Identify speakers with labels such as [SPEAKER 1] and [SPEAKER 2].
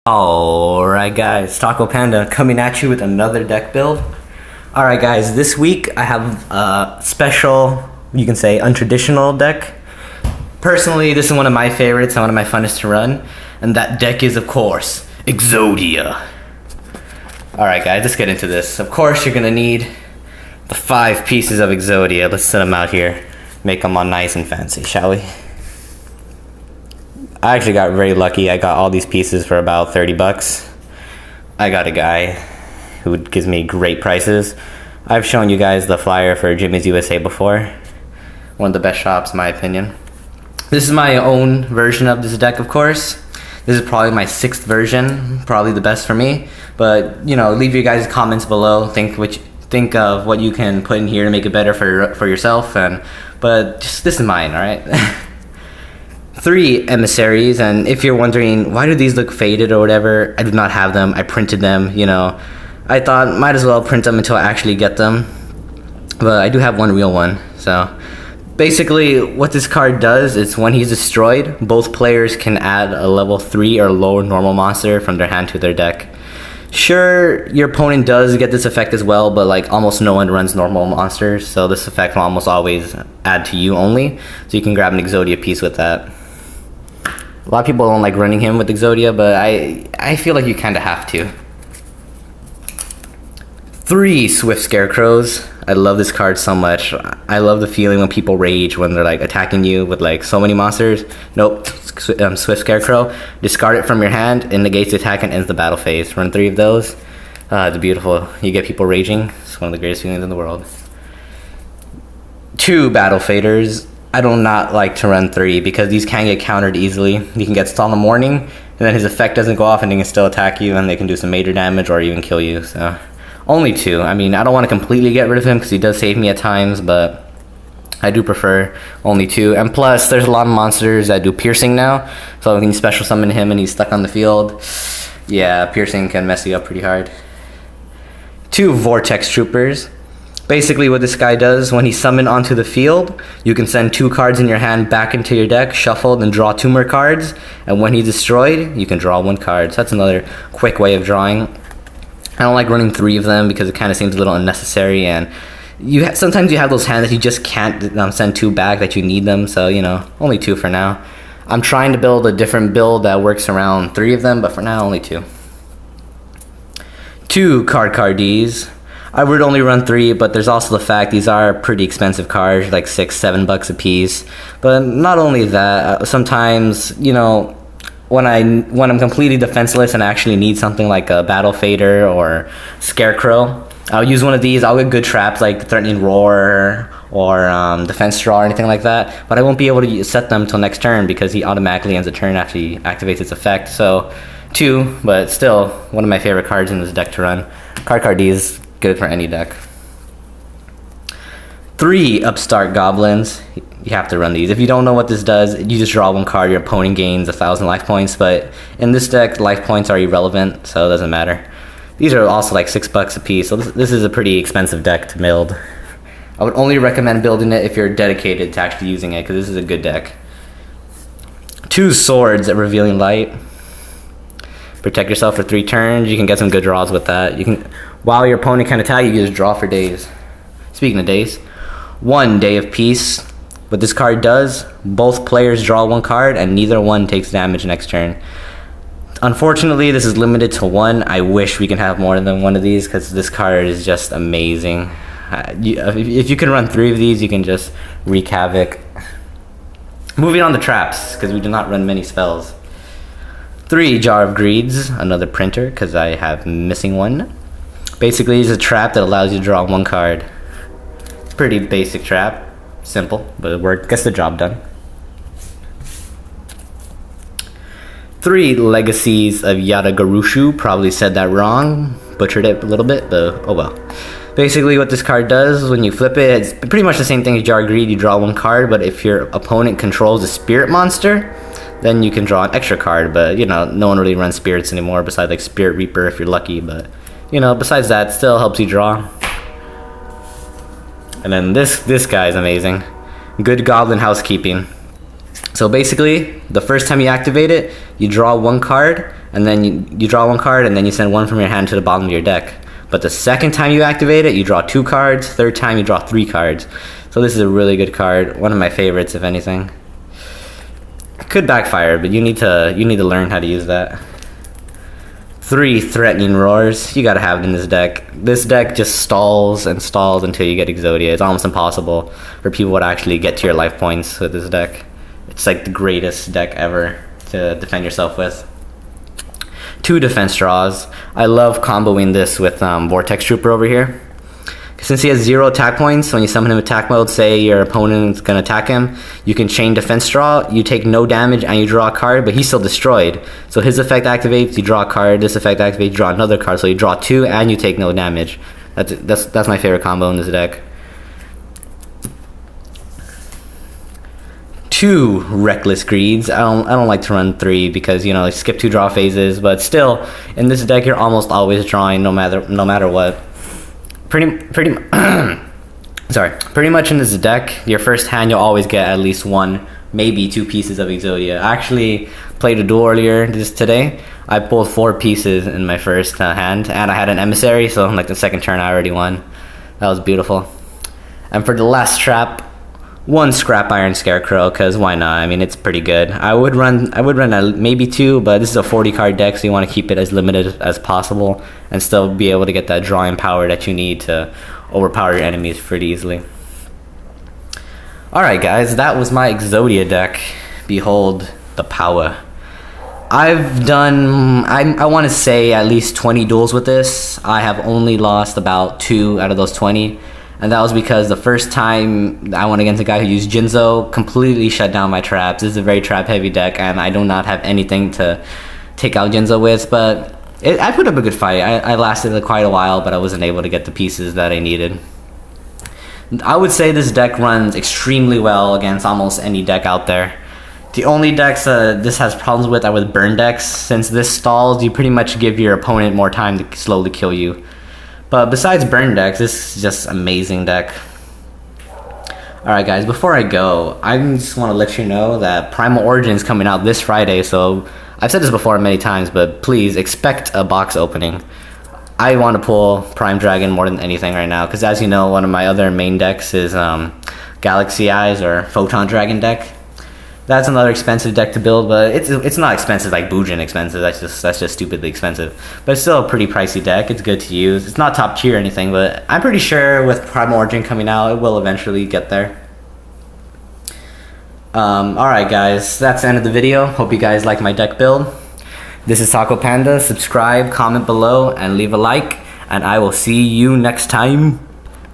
[SPEAKER 1] Alright guys, TacoPanda coming at you with another deck build. Alright guys, this week I have a special, you can say untraditional deck. Personally, this is one of my favorites and one of my funnest to run. And that deck is, of course, Exodia. Alright guys, let's get into this. Of course you're gonna need the 5 pieces of Exodia. Let's set them out here. Make them all nice and fancy, shall we? I actually got very lucky. I got all these pieces for about 30 bucks. I got a guy who gives me great prices. I've shown you guys the flyer for Jimmy's USA before. One of the best shops in my opinion. This is my own version of this deck, of course. This is probably my 6th version, probably the best for me. But, you know, leave your guys' comments below. Think of what you can put in here to make it better for yourself. But just, this is mine, alright? 3 emissaries, and if you're wondering why do these look faded or whatever, I do not have them. I printed them, you know. I thought might as well print them until I actually get them. But I do have one real one. So basically what this card does is when he's destroyed, both players can add a level 3 or lower normal monster from their hand to their deck. Sure, your opponent does get this effect as well, but like almost no one runs normal monsters, so this effect will almost always add to you only. So you can grab an Exodia piece with that. A lot of people don't like running him with Exodia, but I feel like you kind of have to. 3 Swift Scarecrows. I love this card so much. I love the feeling when people rage when they're like attacking you with like so many monsters. Nope, Swift Scarecrow. Discard it from your hand, it negates the attack and ends the battle phase. Run 3 of those. It's beautiful. You get people raging. It's one of the greatest feelings in the world. 2 Battle Faders. I do not like to run 3 because these can get countered easily. You can get Stall in the Morning, and then his effect doesn't go off and they can still attack you and they can do some major damage or even kill you. So only 2. I mean, I don't want to completely get rid of him because he does save me at times, but I do prefer only 2. And plus, there's a lot of monsters that do piercing now, so when you special summon him and he's stuck on the field, yeah, piercing can mess you up pretty hard. 2 Vortex Troopers. Basically what this guy does, when he's summoned onto the field, you can send 2 cards in your hand back into your deck, shuffle, and draw 2 more cards. And when he's destroyed, you can draw 1 card. So that's another quick way of drawing. I don't like running 3 of them because it kind of seems a little unnecessary. And sometimes you have those hands that you just can't send 2 back that you need them. So, you know, only 2 for now. I'm trying to build a different build that works around 3 of them, but for now, only 2. 2 Cards. I would only run 3, but there's also the fact these are pretty expensive cards, like $6-7 bucks a piece. But not only that, sometimes, you know, when I'm completely defenseless and I actually need something like a Battle Fader or Scarecrow, I'll use one of these. I'll get good traps like Threatening Roar or Defense Draw or anything like that. But I won't be able to set them till next turn because he automatically ends a turn after he activates its effect. So 2, but still one of my favorite cards in this deck to run. Cards. Good for any deck. 3 Upstart Goblins. You have to run these. If you don't know what this does, you just draw 1 card, your opponent gains 1,000 life points, but in this deck, life points are irrelevant, so it doesn't matter. These are also like $6 a piece, so this is a pretty expensive deck to build. I would only recommend building it if you're dedicated to actually using it, because this is a good deck. 2 Swords at Revealing Light. Protect yourself for 3 turns. You can get some good draws with that. You can, while your opponent can attack, you can just draw for days. Speaking of days, 1 Day of Peace. What this card does, both players draw 1 card and neither one takes damage next turn. Unfortunately, this is limited to 1. I wish we can have more than 1 of these because this card is just amazing. If you can run 3 of these, you can just wreak havoc. Moving on to traps, because we do not run many spells. 3 Jar of Greeds, another printer because I have missing 1. Basically, it's a trap that allows you to draw 1 card. Pretty basic trap. Simple, but it gets the job done. 3 Legacies of Yadagarushu. Probably said that wrong. Butchered it a little bit, but oh well. Basically, what this card does, when you flip it, it's pretty much the same thing as Jar of Greed. You draw 1 card, but if your opponent controls a spirit monster, then you can draw an extra card. But, you know, no one really runs spirits anymore besides like Spirit Reaper if you're lucky, but you know, besides that, still helps you draw. And then this guy is amazing. Good Goblin Housekeeping. So basically, the first time you activate it, you draw one card, and then you draw one card, and then you send one from your hand to the bottom of your deck. But the second time you activate it, you draw 2 cards. Third time, you draw 3 cards. So this is a really good card. One of my favorites, if anything. It could backfire, but you need to learn how to use that. 3 threatening roars. You gotta have it in this deck. This deck just stalls and stalls until you get Exodia. It's almost impossible for people to actually get to your life points with this deck. It's like the greatest deck ever to defend yourself with. 2 defense draws. I love comboing this with Vortex Trooper over here. Since he has 0 attack points, when you summon him attack mode, say your opponent's gonna attack him, you can chain defense draw, you take no damage and you draw a card, but he's still destroyed. So his effect activates, you draw a card, this effect activates, you draw another card, so you draw 2 and you take no damage. That's my favorite combo in this deck. 2 reckless greeds. I don't like to run 3 because, you know, skip 2 draw phases, but still in this deck you're almost always drawing no matter what. Pretty much in this deck, your first hand you'll always get at least 1, maybe 2 pieces of Exodia. I actually played a duel earlier today. I pulled 4 pieces in my first hand, and I had an emissary, so like the second turn I already won. That was beautiful. And for the last trap, 1 Scrap Iron Scarecrow, because why not? I mean, it's pretty good. I would run maybe 2, but this is a 40 card deck, so you want to keep it as limited as possible and still be able to get that drawing power that you need to overpower your enemies pretty easily. Alright guys, that was my Exodia deck. Behold the power. I've done, I want to say at least 20 duels with this. I have only lost about 2 out of those 20. And that was because the first time I went against a guy who used Jinzo, completely shut down my traps. This is a very trap heavy deck, and I do not have anything to take out Jinzo with, but I put up a good fight. I lasted quite a while, but I wasn't able to get the pieces that I needed. I would say this deck runs extremely well against almost any deck out there. The only decks this has problems with are with burn decks. Since this stalls, you pretty much give your opponent more time to slowly kill you. But besides burn decks, this is just amazing deck. Alright guys, before I go, I just want to let you know that Primal Origin is coming out this Friday, so I've said this before many times, but please expect a box opening. I want to pull Prime Dragon more than anything right now, because as you know, one of my other main decks is Galaxy Eyes or Photon Dragon deck. That's another expensive deck to build, but it's not expensive like Bujin expensive. That's just stupidly expensive. But it's still a pretty pricey deck. It's good to use. It's not top tier or anything, but I'm pretty sure with Primal Origin coming out, it will eventually get there. Alright guys, that's the end of the video. Hope you guys like my deck build. This is TacoPanda. Subscribe, comment below, and leave a like. And I will see you next time.